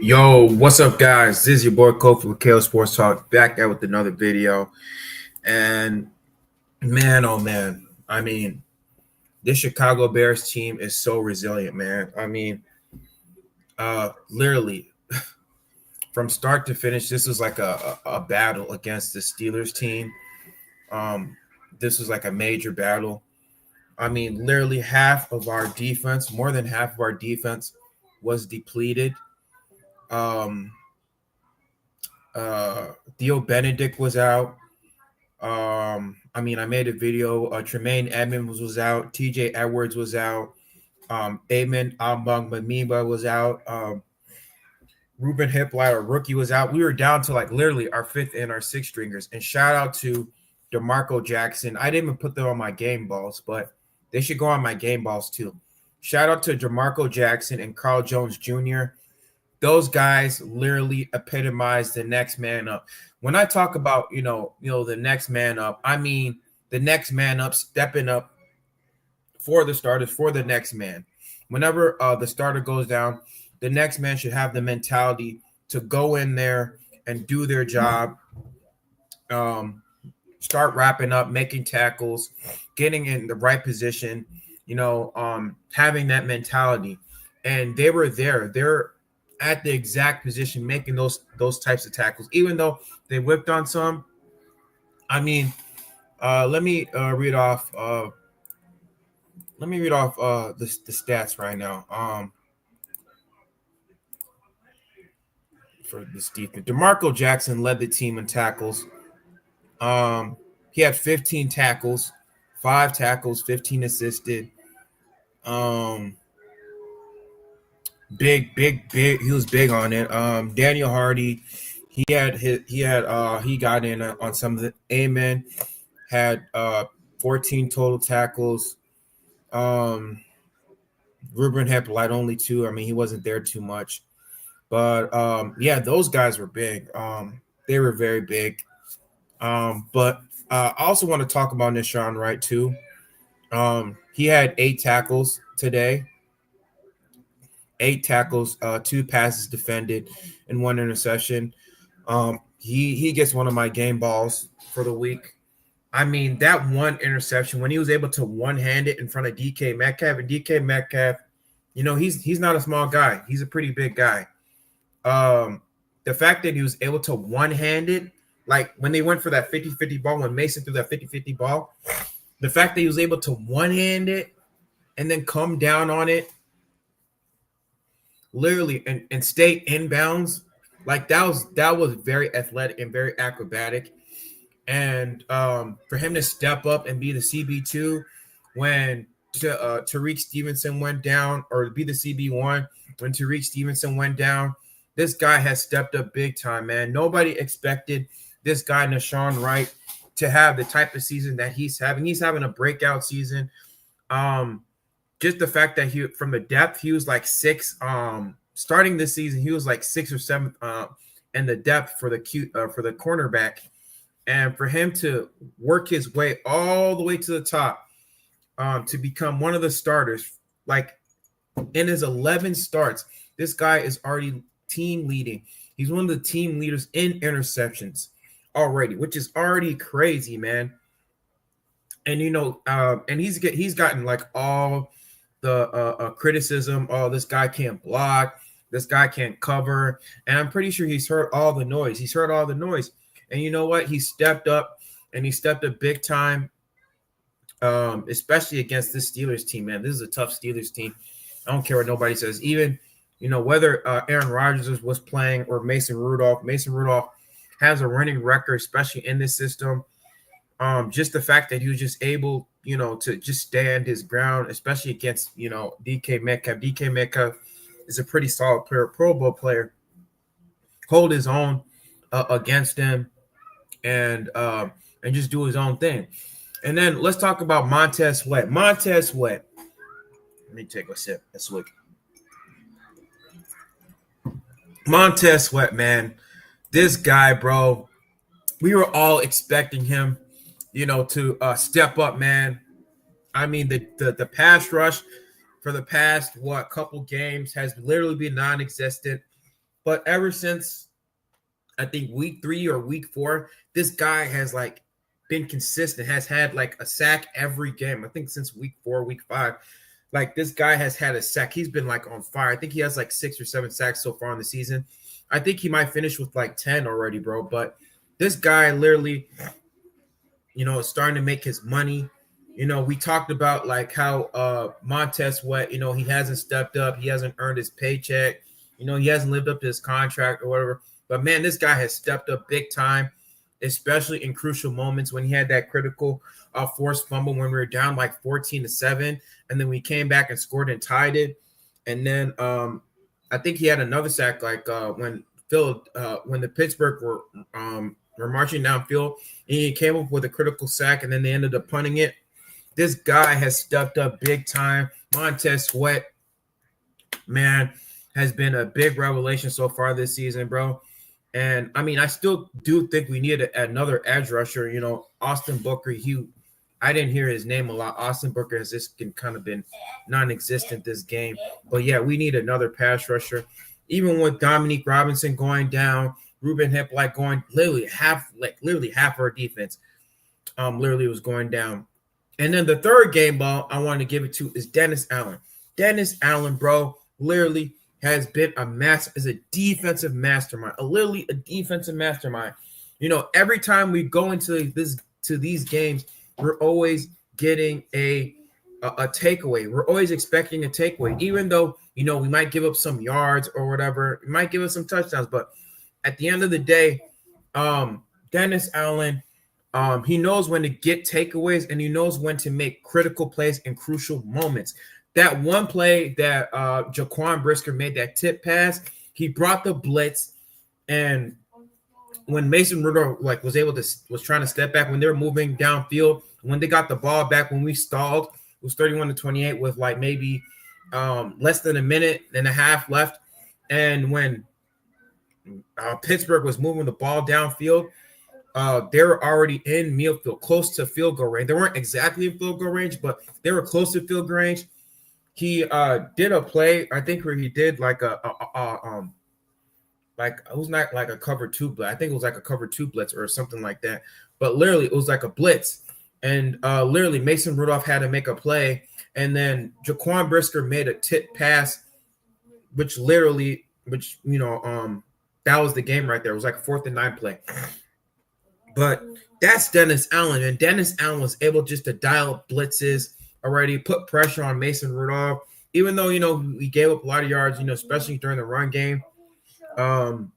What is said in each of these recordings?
Yo, what's up, guys? This is your boy Kofi with KO Sports Talk, back out with another video. And man, oh man, this Chicago Bears team is so resilient, man. Literally from start to finish, this was like a battle against the Steelers team. Um, this was like a major battle. Literally half of our defense, more than half of our defense, was depleted. Um, Theo Benedict was out. I made a video. Tremaine Edmonds was out. TJ Edwards was out. Amen Agbongbemiba was out. Ruben Hippler, our rookie, was out. We were down to like literally our fifth and our sixth stringers. And shout out to DeMarco Jackson. I didn't even put them on my game balls, but they should go on my game balls too. Shout out to DeMarco Jackson and Carl Jones Jr. Those guys literally epitomize the next man up. When I talk about, the next man up, I mean the next man up, stepping up for the starters, for the next man. Whenever the starter goes down, the next man should have the mentality to go in there and do their job, start wrapping up, making tackles, getting in the right position, having that mentality. And they were there. They're at the exact position, making those types of tackles, even though they whipped on some. Let me read off. The stats right now. For this defense, DeMarco Jackson led the team in tackles. He had 15 tackles, 5 tackles, 15 assisted. Big. He was big on it. Daniel Hardy, he got in on some of the. Amen had 14 total tackles. Ruben Hippler only 2. He wasn't there too much, but those guys were big. They were very big. But I also want to talk about Nahson Wright too. He had 8 tackles today. 8 tackles, 2 passes defended, and 1 interception. He gets one of my game balls for the week. That 1 interception, when he was able to one-hand it in front of DK Metcalf, and DK Metcalf, he's not a small guy. He's a pretty big guy. The fact that he was able to one-hand it, like when they went for that 50-50 ball, when Mason threw that 50-50 ball, the fact that he was able to one-hand it and then come down on it, literally, and stay inbounds, like that was very athletic and very acrobatic. And for him to step up and be the CB2 when Tariq Stevenson went down, or be the CB1 when Tariq Stevenson went down, this guy has stepped up big time, man. Nobody expected this guy, Nahson Wright, to have the type of season that he's having. He's having a breakout season. Just the fact that he, from the depth, he was like 6. Starting this season, he was like 6th or 7th in the depth for the cornerback, and for him to work his way all the way to the top, to become one of the starters, like in his 11 starts, this guy is already team leading. He's one of the team leaders in interceptions already, which is already crazy, man. And and he's gotten like all the criticism. Oh, this guy can't block. This guy can't cover. And I'm pretty sure he's heard all the noise. And you know what? He stepped up, and he stepped up big time, especially against this Steelers team, man. This is a tough Steelers team. I don't care what nobody says. Even, whether Aaron Rodgers was playing or Mason Rudolph. Mason Rudolph has a running record, especially in this system. Just the fact that he was just able, to just stand his ground, especially against, DK Metcalf. DK Metcalf is a pretty solid player, Pro Bowl player. Hold his own against him, and just do his own thing. And then let's talk about Montez Sweat. Montez Sweat. Let me take a sip. That's swig. Montez Sweat, man. This guy, bro, we were all expecting him, to step up, man. The pass rush for the past couple games has literally been non-existent. But ever since I think week 3 or week 4, this guy has like been consistent, has had like a sack every game. I think since week 4, week 5, like this guy has had a sack. He's been like on fire. I think he has like 6 or 7 sacks so far in the season. I think he might finish with like 10 already, bro. But this guy literally, is starting to make his money. We talked about like how Montez Sweat, he hasn't stepped up. He hasn't earned his paycheck. He hasn't lived up to his contract or whatever. But, man, this guy has stepped up big time, especially in crucial moments when he had that critical forced fumble when we were down like 14-7. And then we came back and scored and tied it. And then I think he had another sack like when the Pittsburgh were marching downfield. And he came up with a critical sack, and then they ended up punting it. This guy has stepped up big time. Montez Sweat, man, has been a big revelation so far this season, bro. And, I mean, I still do think we need another edge rusher. Austin Booker, I didn't hear his name a lot. Austin Booker has just kind of been non-existent this game. But, yeah, we need another pass rusher. Even with Dominique Robinson going down, Ruben Hip going literally half our defense literally was going down. And then the third game ball I want to give it to is Dennis Allen. Dennis Allen, bro, literally has been is a defensive mastermind, literally a defensive mastermind. Every time we go into these games, we're always getting a takeaway. We're always expecting a takeaway, even though, we might give up some yards or whatever. We might give us some touchdowns, but at the end of the day, Dennis Allen, he knows when to get takeaways, and he knows when to make critical plays in crucial moments. That one play that Jaquan Brisker made, that tip pass, he brought the blitz, and when Mason Rudolph was trying to step back, when they were moving downfield, when they got the ball back, when we stalled, it was 31-28 with like maybe less than a minute and a half left, and when Pittsburgh was moving the ball downfield, they were already in field, close to field goal range. They weren't exactly in field goal range, but they were close to field goal range. He did a play, I think, where he did like it was not like a cover 2 blitz. I think it was like a cover 2 blitz or something like that. But literally, it was like a blitz, and literally Mason Rudolph had to make a play, and then Jaquan Brisker made a tip pass, which that was the game right there. It was like a 4th and 9 play. But that's Dennis Allen, and Dennis Allen was able just to dial up blitzes already, put pressure on Mason Rudolph, even though, we gave up a lot of yards, especially during the run game. I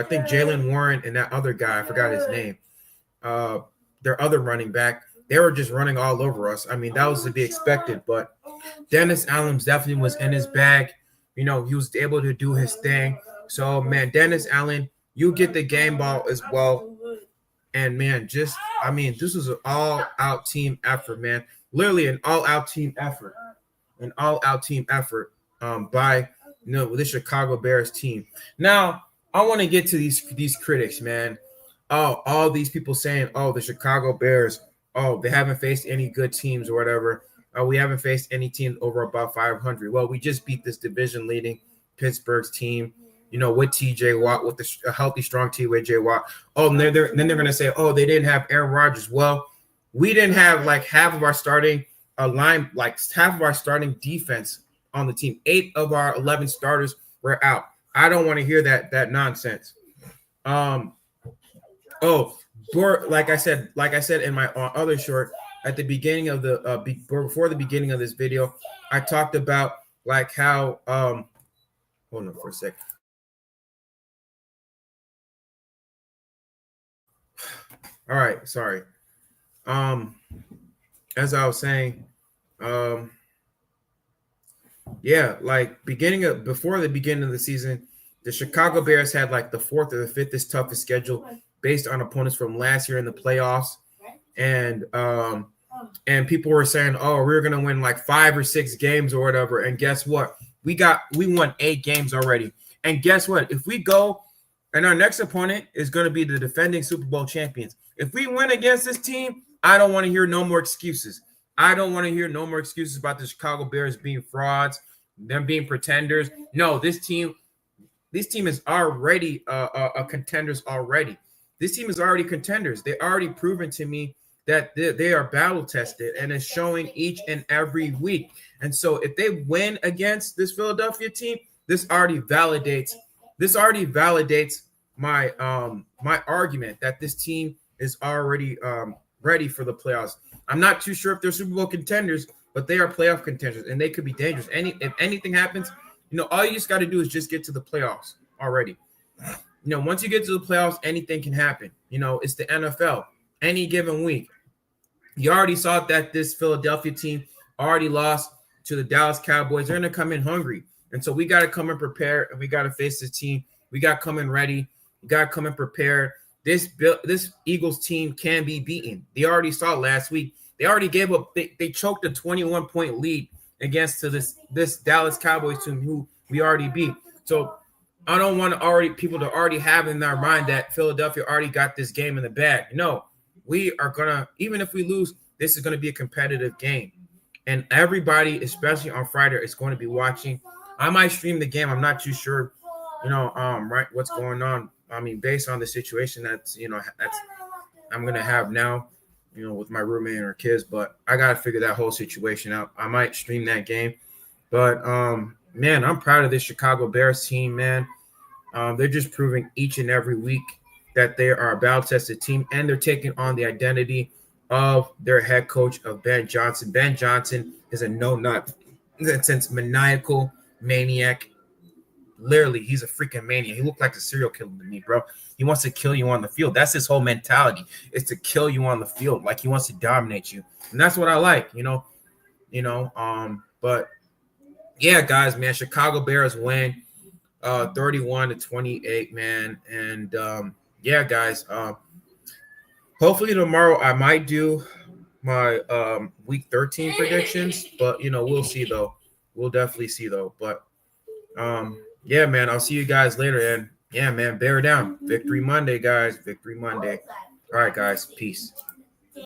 think Jalen Warren and that other guy, I forgot his name, their other running back, they were just running all over us. I mean, that was to be expected, but Dennis Allen definitely was in his bag. He was able to do his thing. So, man, Dennis Allen, you get the game ball as well. And, man, this was an all-out team effort, man. Literally an all-out team effort. An all-out team effort by the Chicago Bears team. Now, I want to get to these critics, man. All these people saying, the Chicago Bears, they haven't faced any good teams or whatever. We haven't faced any teams over about 500. Well, we just beat this division-leading Pittsburgh's team, with T.J. Watt, with a healthy, strong T.J. Watt. And then they're going to say, they didn't have Aaron Rodgers. Well, we didn't have like half of our starting defense on the team. 8 of our 11 starters were out. I don't want to hear that nonsense. Like I said in my other short at the beginning of before the beginning of this video, I talked about like how hold on for a sec. All right, sorry. As I was saying, like before the beginning of the season, the Chicago Bears had like the 4th or the 5th toughest schedule based on opponents from last year in the playoffs. And people were saying, we're going to win like 5 or 6 games or whatever. And guess what? We won 8 games already. And guess what? If we go and our next opponent is going to be the defending Super Bowl champions. If we win against this team, I don't want to hear no more excuses. I don't want to hear no more excuses about the Chicago Bears being frauds, them being pretenders. No, this team, This team is already a contenders already. This team is already contenders. They already proven to me that they are battle tested, and it's showing each and every week. And so if they win against this Philadelphia team, this already validates my my argument that this team is already ready for the playoffs. I'm not too sure if they're Super Bowl contenders, but they are playoff contenders, and they could be dangerous. If anything happens, all you just got to do is just get to the playoffs already. Once you get to the playoffs, anything can happen. It's the NFL. Any given week, you already saw that this Philadelphia team already lost to the Dallas Cowboys. They're going to come in hungry. And so we got to come in prepared, and we got to face this team. We got to come in ready. We got to come in prepared. This Eagles team can be beaten. They already saw last week. They already gave up. They choked a 21-point lead against this Dallas Cowboys team who we already beat. So I don't want people to already have in their mind that Philadelphia already got this game in the bag. No, we are gonna, even if we lose, this is gonna be a competitive game, and everybody, especially on Friday, is going to be watching. I might stream the game. I'm not too sure, right, what's going on. I mean, based on the situation that's I'm gonna have now, with my roommate and her kids, but I gotta figure that whole situation out. I might stream that game, but man, I'm proud of this Chicago Bears team, man. They're just proving each and every week that they are a battle-tested team, and they're taking on the identity of their head coach, of Ben Johnson. Ben Johnson is a no-nonsense maniacal maniac. Literally, he's a freaking maniac. He looked like a serial killer to me, bro. He wants to kill you on the field. That's his whole mentality, is to kill you on the field. Like, he wants to dominate you. And that's what I like, but yeah, guys, man, Chicago Bears win 31-28, man. And yeah, guys, hopefully tomorrow I might do my week 13 predictions, but we'll see though. We'll definitely see though. But yeah, man, I'll see you guys later. And yeah, man, bear down. Victory Monday, guys. Victory Monday. All right, guys. Peace.